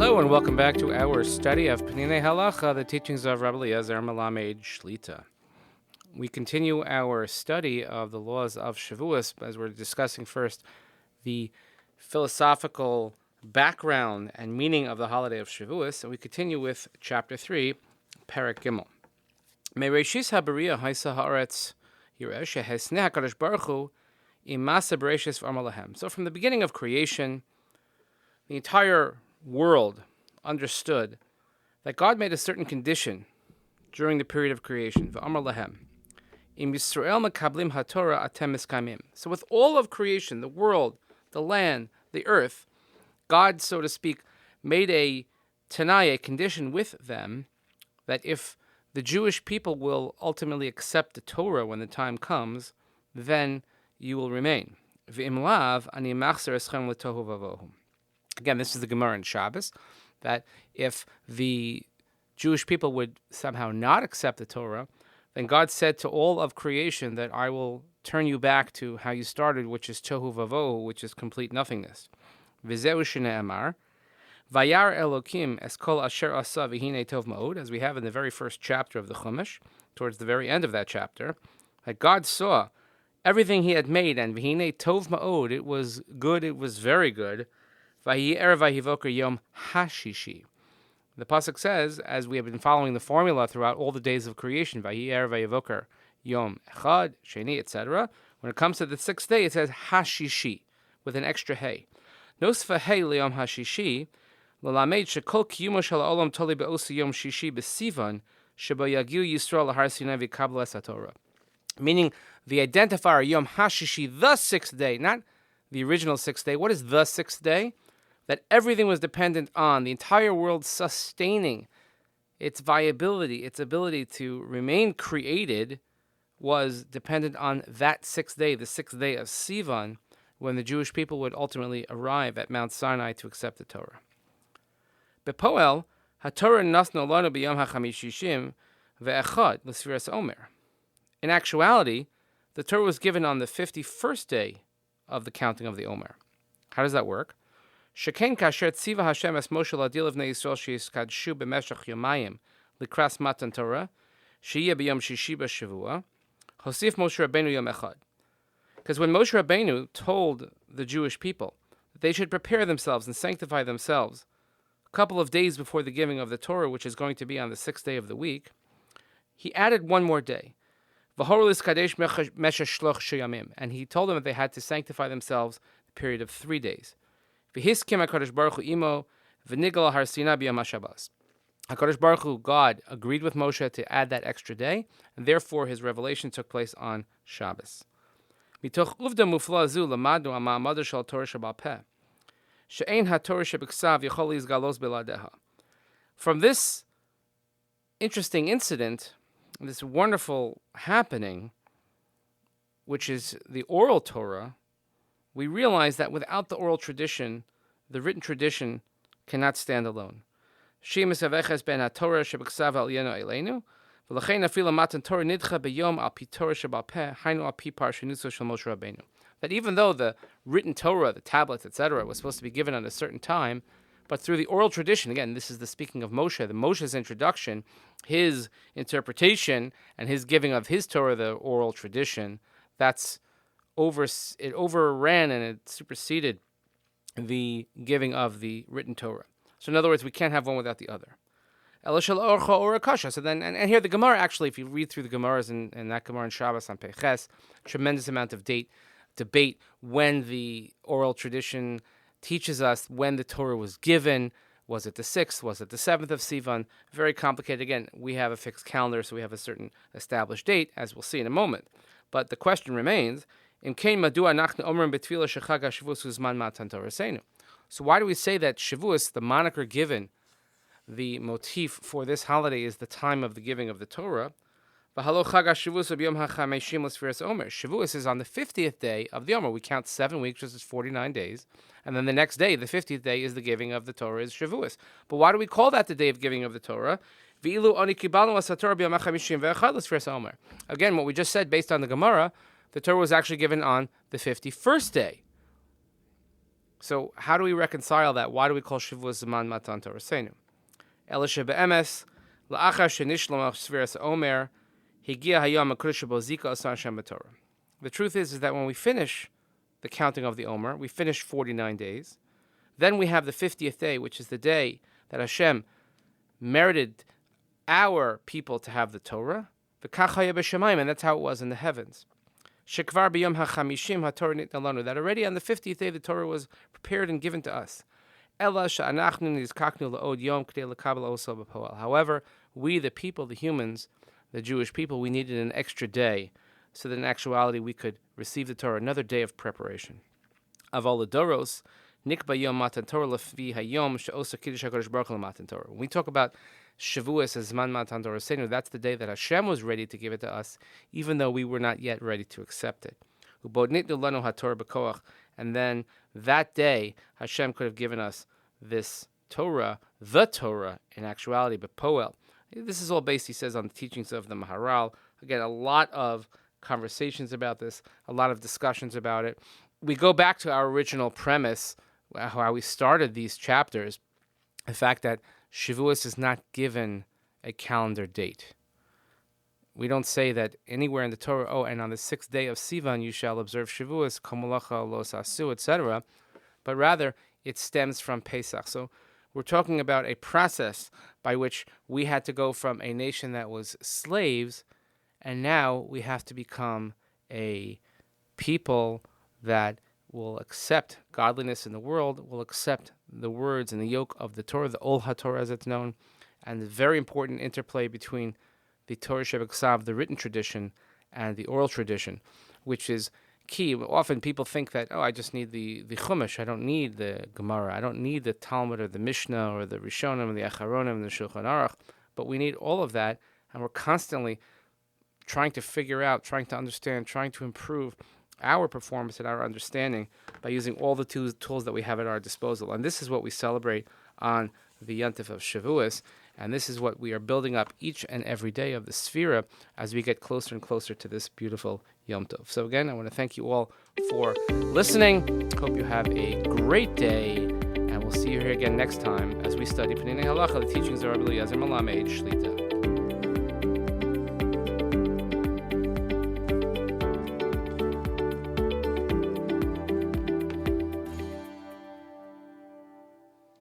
Hello and welcome back to our study of Peninei Halacha, the teachings of Rabbi Eliezer Melamed Shlita. We continue our study of the laws of Shavuot as we're discussing first the philosophical background and meaning of the holiday of Shavuot, and we continue with chapter 3, Perek Gimel. Mereishis haBariah haisa haaretz yireh shehesneh HaKadosh Baruch Hu imasa bereishis v'amar lahem. So from the beginning of creation, the entire world understood that God made a certain condition during the period of creation. V'amar lahem, im Yisrael makablim haTorah atem miskamim. So with all of creation, the world, the land, the earth, God, so to speak, made a Tanai, a condition with them, that if the Jewish people will ultimately accept the Torah when the time comes, then you will remain. V'im lav ani machzer eschem l'tohu vavohu. Again, this is the Gemara in Shabbos, that if the Jewish people would somehow not accept the Torah, then God said to all of creation that I will turn you back to how you started, which is tohu vavohu, which is complete nothingness. V'zeu shene'emar, vayar Elokim es kol asher asa v'hinei tov ma'od, as we have in the very first chapter of the Chumash, towards the very end of that chapter, that God saw everything he had made, and v'hinei tov ma'od, it was good, it was very good. Vayi'er vayivoker yom hashishi. The pasuk says, as we have been following the formula throughout all the days of creation, Vayi'er vayivoker yom echad, sheni, etc. When it comes to the sixth day, it says hashishi, with an extra hey. Nosfa hey leyom hashishi, l'lamed shekol kiyumo shel ha'olam toli be'osi yom shishi b'sivan, shebo yagiu Yisrael lahar Sinai v'kabel es haTorah. Meaning, the identifier yom hashishi, the sixth day, not the original sixth day. What is the sixth day? That everything was dependent on, the entire world sustaining its viability, its ability to remain created, was dependent on that sixth day, the sixth day of Sivan, when the Jewish people would ultimately arrive at Mount Sinai to accept the Torah. Bepoel, HaTorah nasno lanu b'yom ha'chamishishim ve'echad l'sfiras omer. In actuality, the Torah was given on the 51st day of the counting of the Omer. How does that work? Sheken kasher tziva Hashem es Moshe ladil v'nei Yisrael sheyiskadshu b'meshach yomayim likras matan Torah sheyeh b'yom shishi b'shavua hosif Moshe Rabbeinu yom echad. Because when Moshe Rabbeinu told the Jewish people that they should prepare themselves and sanctify themselves a couple of days before the giving of the Torah, which is going to be on the sixth day of the week, he added one more day. And he told them that they had to sanctify themselves a period of 3 days. HaKadosh Baruch Hu, God, agreed with Moshe to add that extra day, and therefore his revelation took place on Shabbos. From this interesting incident, this wonderful happening, which is the oral Torah, we realize that without the oral tradition, the written tradition cannot stand alone. Shemus aveches ben haTorah shebeksav al yeno elenu, v'lachein afilu matan Torah nidcha beyom al pi Torah shebal peh, hainu al pi parshanuso shel Moshe Rabbeinu. That even though the written Torah, the tablets, etc., was supposed to be given at a certain time, but through the oral tradition, again, this is the speaking of Moshe, the Moshe's introduction, his interpretation, and his giving of his Torah, the oral tradition, it overran and it superseded the giving of the written Torah. So in other words, we can't have one without the other. So then, and here the Gemara, actually, if you read through the Gemaras and that Gemara in Shabbos on Perez, tremendous amount of debate when the oral tradition teaches us when the Torah was given. Was it the 6th? Was it the 7th of Sivan? Very complicated. Again, we have a fixed calendar, so we have a certain established date, as we'll see in a moment. But the question remains, so why do we say that Shavuos, the moniker given, the motif for this holiday, is the time of the giving of the Torah? Shavuos is on the 50th day of the Omer. We count 7 weeks, which is 49 days. And then the next day, the 50th day, is the giving of the Torah, is Shavuos. But why do we call that the day of giving of the Torah? Again, what we just said based on the Gemara, the Torah was actually given on the 51st day. So how do we reconcile that? Why do we call Shavuos Zman Matan Toraseinu? Ela shebe'emes la'achar shenishlam Sfiras Omer higia hayom HaKadosh Bo Zika Osan Hashem b'Torah. The truth is that when we finish the counting of the Omer, we finish 49 days. Then we have the 50th day, which is the day that Hashem merited our people to have the Torah. And that's how it was in the heavens. Shekvar b'yom hachamishim haTorah nitna lanu. That already on the 50th day the Torah was prepared and given to us. Ela she'anachnu nizkaknu la'od yom k'dei lekabel oso b'poel. However, we, the people, the humans, the Jewish people, we needed an extra day so that in actuality we could receive the Torah, another day of preparation. Aval ledoros nikba yom matan Torah lefi hayom she'osa kiddush HaKadosh Baruch Hu matan Torah. When we talk about Shavuos as Zman Matan Toraseinu, that's the day that Hashem was ready to give it to us, even though we were not yet ready to accept it. And then that day, Hashem could have given us this Torah, the Torah, in actuality, but Poel. This is all based, he says, on the teachings of the Maharal. Again, a lot of conversations about this, a lot of discussions about it. We go back to our original premise, how we started these chapters, the fact that Shavuos is not given a calendar date. We don't say that anywhere in the Torah, and on the 6th day of Sivan you shall observe Shavuos, Kamalacha, Los Asu, etc. But rather, it stems from Pesach. So we're talking about a process by which we had to go from a nation that was slaves, and now we have to become a people that will accept godliness in the world, will accept the words and the yoke of the Torah, the Ol HaTorah as it's known, and the very important interplay between the Torah Shebeksav, the written tradition, and the oral tradition, which is key. Often people think that, I just need the Chumash, I don't need the Gemara, I don't need the Talmud or the Mishnah or the Rishonim and the Acharonim and the Shulchan Aruch, but we need all of that, and we're constantly trying to figure out, trying to understand, trying to improve our performance and our understanding by using all the tools that we have at our disposal. And this is what we celebrate on the Yontif of Shavuos, and this is what we are building up each and every day of the Sefira as we get closer and closer to this beautiful Yom Tov. So again, I want to thank you all for listening. Hope you have a great day, and we'll see you here again next time as we study Peninei Halacha, the teachings of Rabbi Eliezer Melamed Shlita.